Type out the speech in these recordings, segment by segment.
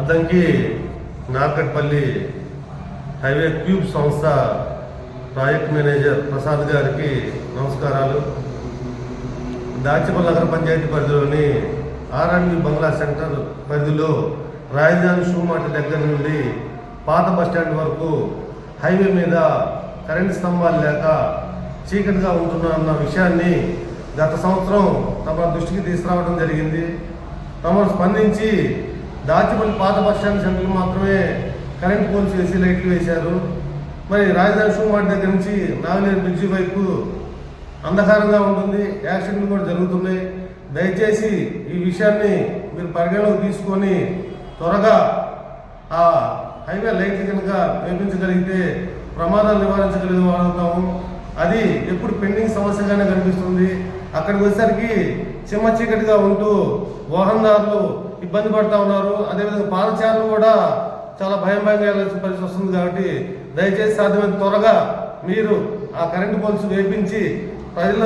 Addanki Narketpally highway cube సంస్థ project manager Prasad గారికి నమస్కారాలు. దాచిపల్లి నగర పంచాయతీ పరిధిలోని ఆర్ఎండ్బి బంగ్లా సెంటర్ పరిధిలో రాజధాని షూ మార్ట్ దగ్గర నుండి పాత బస్టాండ్ వరకు హైవే మీద కరెంటు స్తంభాలు లేక చీకటిగా ఉంటున్న విషయాన్ని గత సంవత్సరం తమ దృష్టికి తీసుకురావడం జరిగింది. తమను స్పందించి దాచిపల్లి పాత బస్టాండ్ సెంటర్కి మాత్రమే కరెంటు పోల్స్ వేసి లైట్లు వేశారు. మరి రాజధాని షూ మార్ట్ దగ్గర నుంచి నాగలేరు బ్రిడ్జి వైపు అంధకారంగా ఉంటుంది, యాక్సిడెంట్లు కూడా జరుగుతున్నాయి. దయచేసి ఈ విషయాన్ని మీరు పరిగణలోకి తీసుకొని త్వరగా ఆ హైవే లైట్లు కనుక వేపించగలిగితే ప్రమాదాలు నివారించగలుగుతాము. అది ఎప్పుడు పెండింగ్ సమస్యగానే కనిపిస్తుంది. అక్కడికి వచ్చేసరికి చిమ్మ చీకటిగా ఉంటూ వాహనదారులు ఇబ్బంది పడుతూ ఉన్నారు. అదేవిధంగా పాదచారులు కూడా చాలా భయంగా వెళ్ళాల్సిన పరిస్థితి వస్తుంది. కాబట్టి దయచేసి సాధ్యమైన త్వరగా మీరు ఆ కరెంటు పోల్స్ వేపించి ప్రజల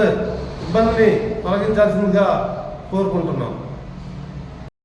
ఇబ్బందిని తొలగించాల్సిందిగా కోరుకుంటున్నాం.